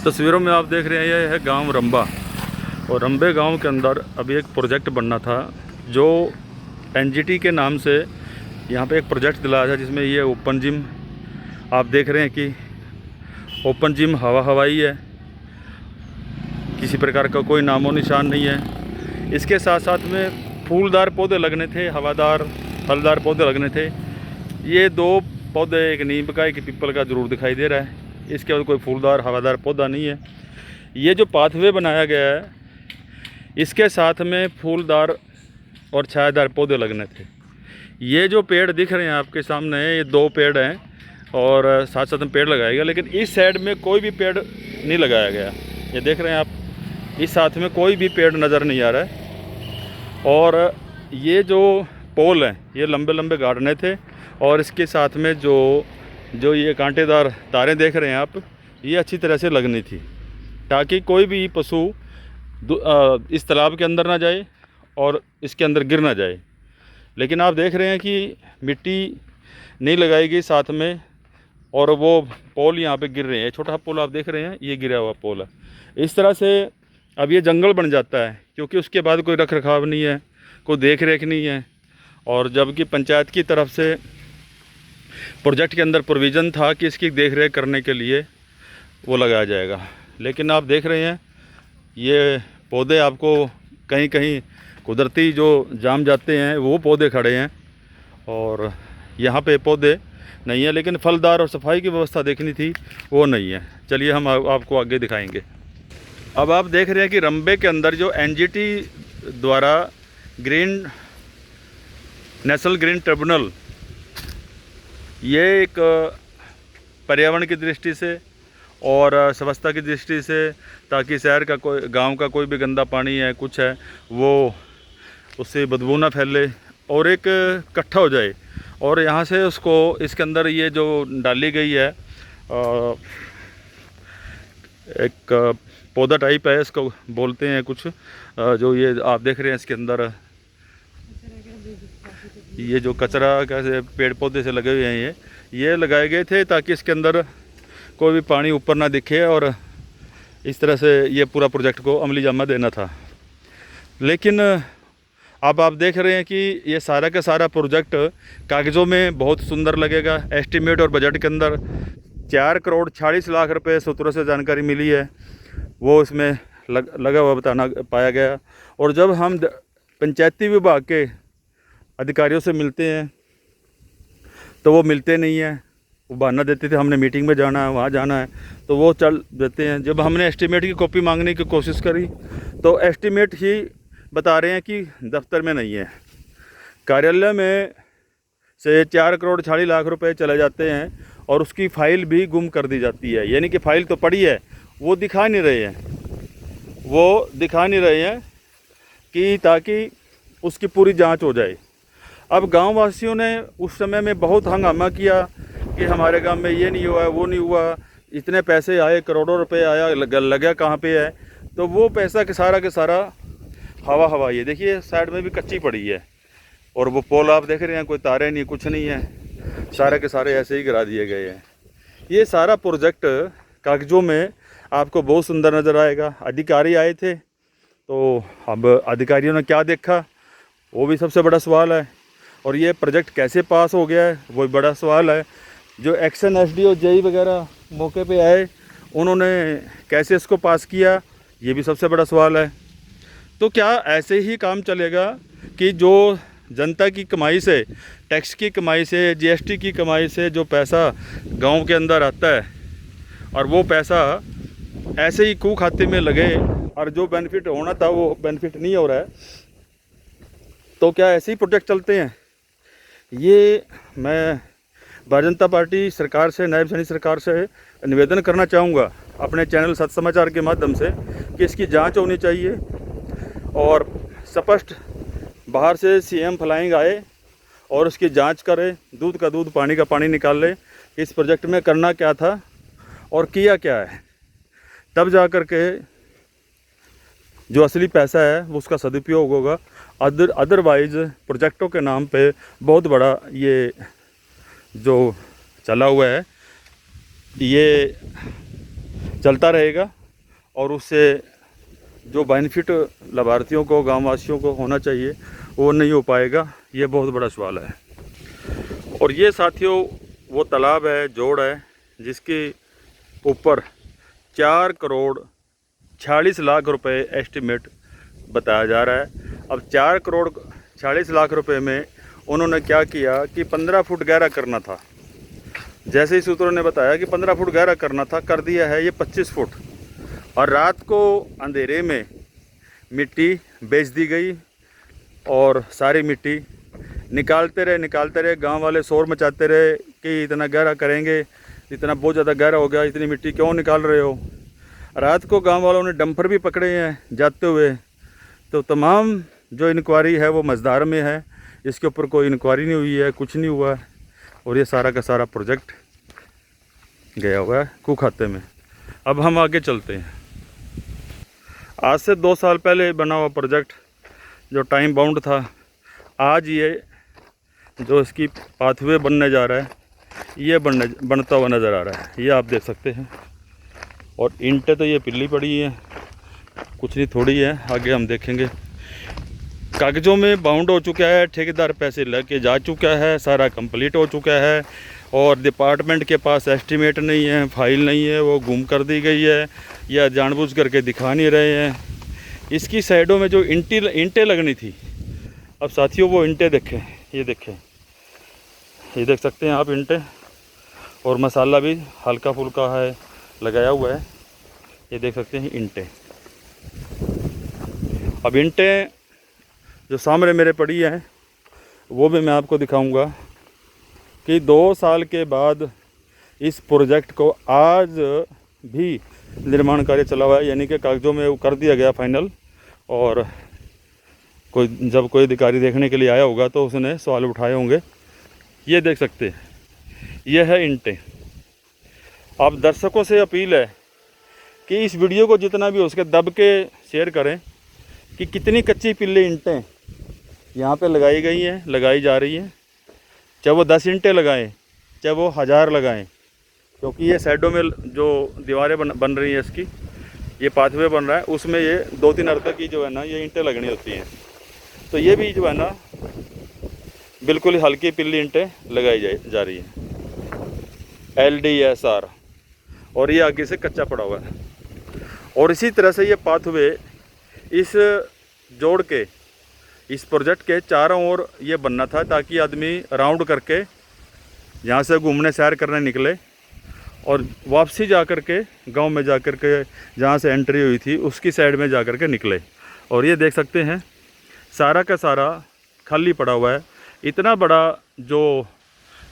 तस्वीरों में आप देख रहे हैं ये है गांव रंबा, और रंबे गांव के अंदर अभी एक प्रोजेक्ट बनना था जो एनजीटी के नाम से यहाँ पे एक प्रोजेक्ट दिलाया था, जिसमें ये ओपन जिम आप देख रहे हैं कि ओपन जिम हवाई है, किसी प्रकार का कोई नामो निशान नहीं है। इसके साथ साथ में फूलदार पौधे लगने थे, हवादार फलदार पौधे लगने थे। ये दो पौधे, एक नीम का एक पीपल का ज़रूर दिखाई दे रहा है, इसके बाद कोई फूलदार हवादार पौधा नहीं है। ये जो पाथवे बनाया गया है इसके साथ में फूलदार और छायादार पौधे लगने थे। ये जो पेड़ दिख रहे हैं आपके सामने, ये दो पेड़ हैं और साथ साथ में पेड़ लगाया गया, लेकिन इस साइड में कोई भी पेड़ नहीं लगाया गया। ये देख रहे हैं आप, इस साथ में कोई भी पेड़ नज़र नहीं आ रहा है। और ये जो पोल हैं ये लंबे लंबे गाड़ने थे, और इसके साथ में जो ये कांटेदार तारें देख रहे हैं आप, ये अच्छी तरह से लगनी थी ताकि कोई भी पशु इस तालाब के अंदर ना जाए और इसके अंदर गिर ना जाए। लेकिन आप देख रहे हैं कि मिट्टी नहीं लगाई गई साथ में, और वो पोल यहाँ पे गिर रहे हैं। छोटा पोल आप देख रहे हैं, ये गिरा हुआ पोल है। इस तरह से अब ये जंगल बन जाता है, क्योंकि उसके बाद कोई रख रखाव नहीं है, कोई देख रेख नहीं है। और जबकि पंचायत की तरफ से प्रोजेक्ट के अंदर प्रोविज़न था कि इसकी देख रेख करने के लिए वो लगाया जाएगा, लेकिन आप देख रहे हैं ये पौधे आपको कहीं कहीं कुदरती जो जाम जाते हैं वो पौधे खड़े हैं, और यहाँ पे पौधे नहीं है। लेकिन फलदार और सफाई की व्यवस्था देखनी थी, वो नहीं है। चलिए हम आपको आगे दिखाएंगे। अब आप देख रहे हैं कि रंबे के अंदर जो एनजीटी द्वारा नेशनल ग्रीन ट्रिब्यूनल, ये एक पर्यावरण की दृष्टि से और स्वच्छता की दृष्टि से, ताकि शहर का कोई गांव का कोई भी गंदा पानी है कुछ है वो उससे बदबू ना फैले और एक इकट्ठा हो जाए, और यहाँ से उसको इसके अंदर ये जो डाली गई है एक पौधा टाइप है, इसको बोलते हैं कुछ, जो ये आप देख रहे हैं इसके अंदर ये जो कचरा कैसे पेड़ पौधे से लगे हुए हैं, ये लगाए गए थे ताकि इसके अंदर कोई भी पानी ऊपर ना दिखे, और इस तरह से ये पूरा प्रोजेक्ट को अमली जामा देना था। लेकिन अब आप देख रहे हैं कि ये सारा का सारा प्रोजेक्ट कागज़ों में बहुत सुंदर लगेगा। एस्टीमेट और बजट के अंदर 4 करोड़ 40 लाख रुपए सूत्रों से जानकारी मिली है, वो इसमें लगा हुआ बताना पाया गया। और जब हम पंचायती विभाग के अधिकारियों से मिलते हैं तो वो मिलते नहीं हैं, वो बहाना देते थे हमने मीटिंग में जाना है, वहाँ जाना है, तो वो चल देते हैं। जब हमने एस्टीमेट की कॉपी मांगने की कोशिश करी तो एस्टीमेट ही बता रहे हैं कि दफ्तर में नहीं है। कार्यालय में से 4 करोड़ 40 लाख रुपए चले जाते हैं और उसकी फ़ाइल भी गुम कर दी जाती है, यानी कि फ़ाइल तो पड़ी है, वो दिखा नहीं रहे हैं कि ताकि उसकी पूरी जांच हो जाए। अब गांव वासियों ने उस समय में बहुत हंगामा किया कि हमारे गांव में ये नहीं हुआ, वो नहीं हुआ, इतने पैसे आए, करोड़ों रुपए आया, लगा कहाँ पे है। तो वो पैसा के सारा हवा ये देखिए साइड में भी कच्ची पड़ी है, और वो पोल आप देख रहे हैं, कोई तारे नहीं, कुछ नहीं है, सारे के सारे ऐसे ही गिरा दिए गए हैं। ये सारा प्रोजेक्ट कागज़ों में आपको बहुत सुंदर नज़र आएगा। अधिकारी आए थे, तो अब अधिकारियों ने क्या देखा वो भी सबसे बड़ा सवाल है, और ये प्रोजेक्ट कैसे पास हो गया है वो भी बड़ा सवाल है। जो एक्शन एसडीओ जेई वगैरह मौके पे आए, उन्होंने कैसे इसको पास किया, ये भी सबसे बड़ा सवाल है। तो क्या ऐसे ही काम चलेगा कि जो जनता की कमाई से, टैक्स की कमाई से, जीएसटी की कमाई से जो पैसा गांव के अंदर आता है और वो पैसा ऐसे ही कू खाते में लगे, और जो बेनिफिट होना था वो बेनिफिट नहीं हो रहा है, तो क्या ऐसे ही प्रोजेक्ट चलते हैं? ये मैं भारतीय जनता पार्टी सरकार से, नायब सैनी सरकार से निवेदन करना चाहूँगा अपने चैनल सच समाचार के माध्यम से कि इसकी जांच होनी चाहिए, और स्पष्ट बाहर से सीएम फ्लाइंग आए और उसकी जांच करे, दूध का दूध पानी का पानी निकाल ले, इस प्रोजेक्ट में करना क्या था और किया क्या है, तब जा कर के जो असली पैसा है वो उसका सदुपयोग होगा। अदरवाइज़ प्रोजेक्टों के नाम पे बहुत बड़ा ये जो चला हुआ है, ये चलता रहेगा और उससे जो बेनिफिट लाभार्थियों को, गाँव वासियों को होना चाहिए वो नहीं हो पाएगा। ये बहुत बड़ा सवाल है। और ये साथियों वो तालाब है, जोड़ है, जिसके ऊपर 4 करोड़ 46 लाख रुपए एस्टिमेट बताया जा रहा है। अब 4 करोड़ 46 लाख रुपए में उन्होंने क्या किया कि 15 फुट गहरा करना था। जैसे ही सूत्रों ने बताया कि 15 फुट गहरा करना था, कर दिया है ये 25 फुट। और रात को अंधेरे में मिट्टी बेच दी गई और सारी मिट्टी निकालते रहे। गांव वाले शोर मचाते रहे कि इतना गहरा करेंगे, इतना बहुत ज़्यादा गहरा हो गया, इतनी मिट्टी क्यों निकाल रहे हो। रात को गांव वालों ने डंपर भी पकड़े हैं जाते हुए। तो तमाम जो इंक्वायरी है वो मझधार में है, इसके ऊपर कोई इंक्वायरी नहीं हुई है, कुछ नहीं हुआ है। और ये सारा का सारा प्रोजेक्ट गया हुआ है कू खाते में। अब हम आगे चलते हैं। आज से 2 साल पहले बना हुआ प्रोजेक्ट जो टाइम बाउंड था, आज ये जो इसकी पाथवे बनने जा रहा है ये बनता हुआ नज़र आ रहा है। ये आप देख सकते हैं। और ईंटें तो ये पिल्ली पड़ी हैं, कुछ नहीं थोड़ी है, आगे हम देखेंगे। कागज़ों में बाउंड हो चुका है, ठेकेदार पैसे लेके जा चुका है, सारा कंप्लीट हो चुका है। और डिपार्टमेंट के पास एस्टीमेट नहीं है, फाइल नहीं है, वो गुम कर दी गई है या जानबूझ करके दिखा नहीं रहे हैं। इसकी साइडों में जो ईंटें लगनी थी, अब साथियों वो ईंटें देखें, ये देखें, ये देख सकते हैं आप ईंटें। और मसाला भी हल्का फुल्का है लगाया हुआ है, ये देख सकते हैं ईंटें। अब ईंटें जो सामने मेरे पड़ी हैं वो भी मैं आपको दिखाऊंगा कि 2 साल के बाद इस प्रोजेक्ट को आज भी निर्माण कार्य चला हुआ है, यानी कि कागज़ों में वो कर दिया गया फाइनल। और जब कोई अधिकारी देखने के लिए आया होगा तो उसने सवाल उठाए होंगे। ये देख सकते हैं, ये है ईंटें। आप दर्शकों से अपील है कि इस वीडियो को जितना भी हो सके दब के शेयर करें कि कितनी कच्ची पिल्ले ईंटें यहाँ पे लगाई गई हैं, लगाई जा रही हैं। चाहे वो 10 ईंटें लगाएं, चाहे वो 1000 लगाएं, क्योंकि ये साइडों में जो दीवारें बन रही हैं, इसकी ये पाथवे बन रहा है, उसमें ये 2-3 अर्थ की जो है ना ये ईंटें लगनी होती हैं। तो ये भी जो है ना बिल्कुल हल्की पिल्ली ईंटें लगाई जा रही हैं, LDSR। और ये आगे से कच्चा पड़ा हुआ है। और इसी तरह से ये पाथवे इस जोड़ के, इस प्रोजेक्ट के चारों ओर ये बनना था, ताकि आदमी राउंड करके यहाँ से घूमने सैर करने निकले और वापसी जा कर के गाँव में जा कर के जहाँ से एंट्री हुई थी उसकी साइड में जा कर के निकले। और ये देख सकते हैं सारा का सारा खाली पड़ा हुआ है। इतना बड़ा जो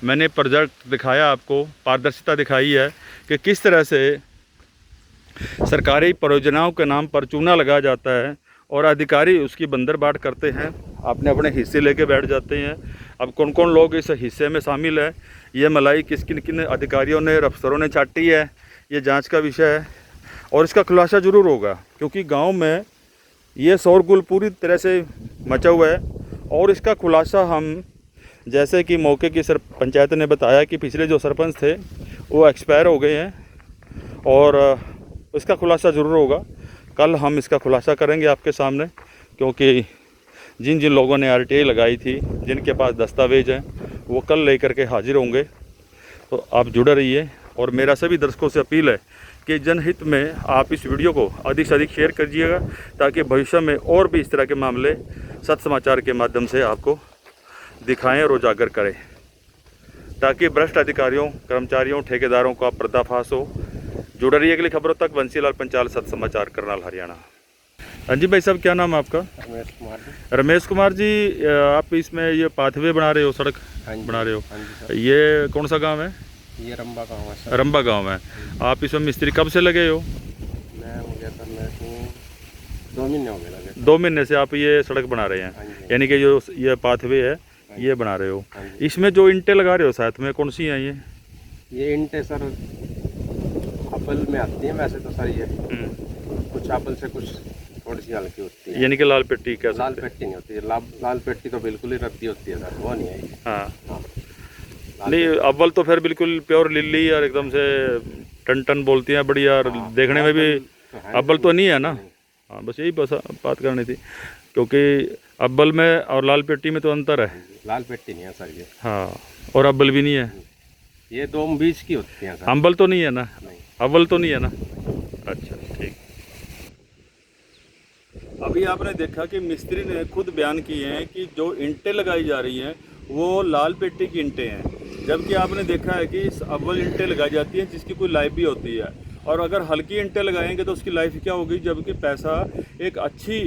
मैंने प्रोजेक्ट दिखाया आपको, पारदर्शिता दिखाई है कि किस तरह से सरकारी परियोजनाओं के नाम पर चूना लगाया जाता है और अधिकारी उसकी बंदरबाट करते हैं, अपने अपने हिस्से लेके बैठ जाते हैं। अब कौन कौन लोग इस हिस्से में शामिल है, ये मलाई किन किन अधिकारियों ने, अफसरों ने चाटी है, ये जांच का विषय है। और इसका खुलासा ज़रूर होगा, क्योंकि गांव में ये शोरगुल पूरी तरह से मचा हुआ है। और इसका खुलासा हम, जैसे कि मौके की पंचायत ने बताया कि पिछले जो सरपंच थे वो एक्सपायर हो गए हैं, और इसका खुलासा ज़रूर होगा। कल हम इसका खुलासा करेंगे आपके सामने, क्योंकि जिन जिन लोगों ने RTI लगाई थी, जिनके पास दस्तावेज़ हैं, वो कल लेकर के हाजिर होंगे। तो आप जुड़े रहिए। और मेरा सभी दर्शकों से अपील है कि जनहित में आप इस वीडियो को अधिक से अधिक शेयर कीजिएगा, ताकि भविष्य में और भी इस तरह के मामले सत्य समाचार के माध्यम से आपको दिखाएं और उजागर करें, ताकि भ्रष्ट अधिकारियों, कर्मचारियों, ठेकेदारों का पर्दाफाश हो। जुड़े रहिए अगली खबरों तक। बंसीलाल पंचाल, सत्य समाचार, करनाल, हरियाणा। हाँ जी भाई साहब, क्या नाम है आपका? रमेश कुमार जी। रमेश कुमार जी, आप इसमें ये पाथवे बना रहे हो, सड़क बना रहे हो? ये कौन सा गांव है? ये रंबा गांव है सर। रंबा गांव है। आप इसमें मिस्त्री कब से लगे हो? मुझे सर मेरे को 2 महीने हो गए लगे। 2 महीने से आप ये सड़क बना रहे हैं, यानी कि जो ये पाथवे है ये बना रहे हो। इसमें जो ईंटें लगा रहे हो साथ में, कौन सी हैं ये ईंटें सर अपल में आती हैं वैसे तो सर। ये कुछ अपल से कुछ थोड़ी सी हल्की होती है, यानी कि लाल पेट्टी। क्या लाल पेट्टी नहीं होती है, लाल पेट्टी तो बिल्कुल ही रद्दी होती है सर, वो नहीं है। हाँ। नहीं, अव्वल तो फिर बिल्कुल प्योर लिली और एकदम से टन टन बोलती हैं बढ़िया, और देखने में भी अव्वल तो नहीं है ना। हाँ, बस यही बात करनी थी, क्योंकि अव्वल में और लाल पेटी में तो अंतर है। लाल पेटी नहीं है सर ये। हाँ, और अव्वल भी नहीं है, ये 2 बीज की होती हैं सर। अव्वल तो नहीं है ना, नहीं। अव्वल तो नहीं है ना। अच्छा, ठीक। अभी आपने देखा कि मिस्त्री ने खुद बयान किए हैं कि जो ईंटें लगाई जा रही हैं वो लाल पेटी की ईंटें हैं, जबकि आपने देखा है कि अव्वल ईंटें लगाई जाती हैं जिसकी कोई लाइफ भी होती है, और अगर हल्की ईंटें लगाएंगे तो उसकी लाइफ क्या होगी, जबकि पैसा एक अच्छी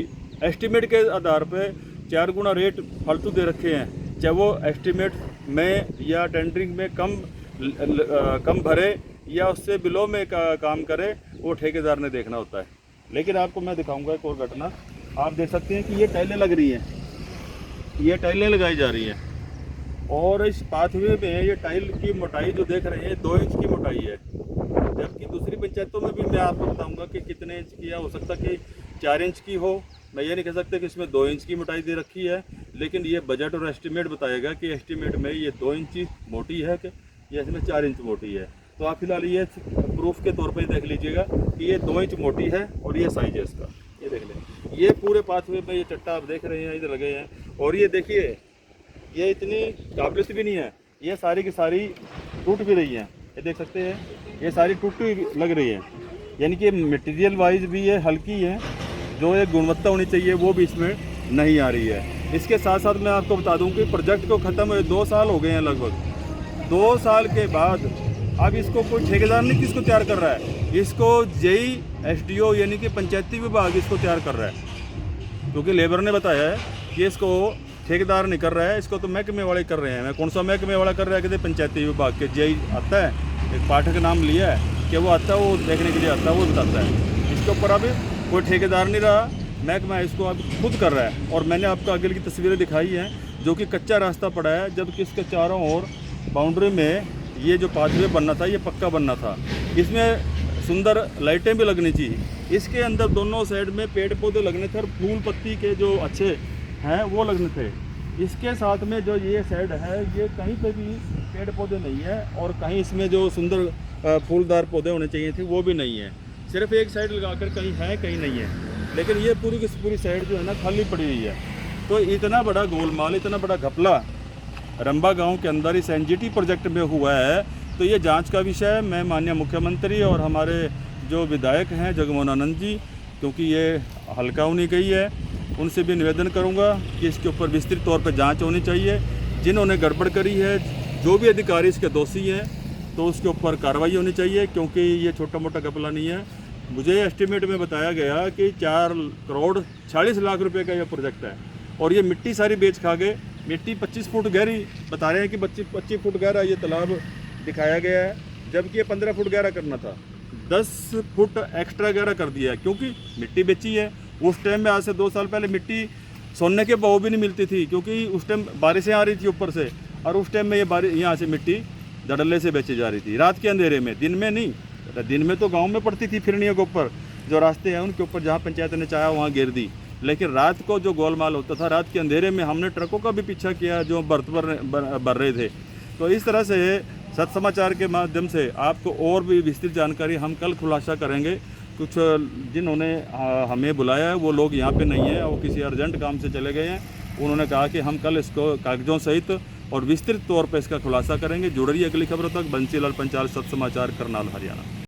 एस्टीमेट के आधार पर 4 गुना रेट फालतू दे रखे हैं, चाहे वो एस्टीमेट में या टेंडरिंग में कम भरे या उससे बिलो में काम करे, वो ठेकेदार ने देखना होता है। लेकिन आपको मैं दिखाऊंगा एक और घटना। आप देख सकते हैं कि ये टाइलें लग रही हैं, ये टाइलें लगाई जा रही हैं, और इस पाथवे में ये टाइल की मोटाई जो देख रहे हैं 2 इंच की मोटाई है, जबकि दूसरी पंचायतों में भी मैं आपको बताऊंगा कि कितने इंच की है, हो सकता कि 4 इंच की हो। मैं ये नहीं कह सकता कि इसमें 2 इंच की मोटाई दे रखी है, लेकिन ये बजट और एस्टीमेट बताएगा कि एस्टीमेट में ये 2 इंच मोटी है कि या इसमें 4 इंच मोटी है। तो आप फिलहाल ये प्रूफ के तौर पे देख लीजिएगा कि ये 2 इंच मोटी है और ये साइज है इसका। ये देख लें, ये पूरे पाथवे में ये चट्टा आप देख रहे हैं इधर लगे हैं, और ये देखिए ये इतनी काबिलियत भी नहीं है, ये सारी की सारी टूट भी रही हैं। ये देख सकते हैं, ये सारी टूटी लग रही है, यानी कि मटेरियल वाइज भी ये हल्की है, जो एक गुणवत्ता होनी चाहिए वो भी इसमें नहीं आ रही है। इसके साथ साथ मैं आपको बता दूं कि प्रोजेक्ट को ख़त्म हुए 2 साल हो गए हैं लगभग। 2 साल के बाद अब इसको कोई ठेकेदार नहीं किसको तैयार कर रहा है, इसको जेई एसडीओ यानी कि पंचायती विभाग इसको तैयार कर रहा है, क्योंकि लेबर ने बताया है कि इसको ठेकेदार नहीं कर रहा है, इसको तो महकमे वाले कर रहे हैं। मैं कौन सा महकमे वाला कर रहा है, कहते पंचायती विभाग के जेई आता है, एक पाठक नाम लिया है कि वो आता है, वो देखने के लिए आता है, वो बताता है। इसके ऊपर अब कोई ठेकेदार नहीं रहा, महकमा इसको अब खुद कर रहा है। और मैंने आपको आगे की तस्वीरें दिखाई हैं जो कि कच्चा रास्ता पड़ा है, जबकि इसके चारों ओर बाउंड्री में ये जो पाथवे बनना था ये पक्का बनना था, इसमें सुंदर लाइटें भी लगनी चाहिए, इसके अंदर दोनों साइड में पेड़ पौधे लगने थे और फूल पत्ती के जो अच्छे हैं वो लगने थे। इसके साथ में जो ये साइड है ये कहीं पे भी पेड़ पौधे नहीं है, और कहीं इसमें जो सुंदर फूलदार पौधे होने चाहिए थे वो भी नहीं है, सिर्फ एक साइड लगाकर कहीं है कहीं नहीं है। लेकिन ये पूरी की पूरी साइड जो है ना खाली पड़ी हुई है। तो इतना बड़ा गोलमाल, इतना बड़ा घपला रंबा गांव के अंदर इस एनजीटी प्रोजेक्ट में हुआ है, तो ये जांच का विषय है। मैं माननीय मुख्यमंत्री और हमारे जो विधायक हैं जगमोहन आनंद जी, क्योंकि ये हल्का होनी गई है, उनसे भी निवेदन करूंगा कि इसके ऊपर विस्तृत तौर पर जांच होनी चाहिए। जिन्होंने गड़बड़ करी है, जो भी अधिकारी इसके दोषी हैं, तो उसके ऊपर कार्रवाई होनी चाहिए, क्योंकि ये छोटा मोटा घपला नहीं है। मुझे एस्टीमेट में बताया गया कि 4 करोड़ 40 लाख रुपए का ये प्रोजेक्ट है, और ये मिट्टी सारी बेच खा गए। मिट्टी 25 फुट गहरी बता रहे हैं कि 25 फुट गहरा ये तालाब दिखाया गया है, जबकि ये 15 फुट गहरा करना था, 10 फुट एक्स्ट्रा गहरा कर दिया है, क्योंकि मिट्टी बेची है। उस टाइम में आज से 2 साल पहले मिट्टी सोने के भाव भी नहीं मिलती थी, क्योंकि उस टाइम बारिशें आ रही थी ऊपर से, और उस टाइम में ये यहाँ से मिट्टी धड़ल्ले से बेची जा रही थी, रात के अंधेरे में, दिन में नहीं। दिन में तो गाँव में पड़ती थी फिरनियों के ऊपर, जो रास्ते हैं उनके ऊपर, जहाँ पंचायत ने चाहा वहाँ गिर दी। लेकिन रात को जो गोलमाल होता था, रात के अंधेरे में हमने ट्रकों का भी पीछा किया जो बर्थ भर रहे थे। तो इस तरह से सत्य समाचार के माध्यम से आपको और भी विस्तृत जानकारी हम कल खुलासा करेंगे। कुछ जिन्होंने हमें बुलाया है वो लोग यहाँ पे नहीं है, वो किसी अर्जेंट काम से चले गए हैं। उन्होंने कहा कि हम कल इसको कागजों सहित और विस्तृत तौर पर इसका खुलासा करेंगे। जुड़ रही अगली खबरों तक। बंसीलाल पंचाल, सत्य समाचार, करनाल, हरियाणा।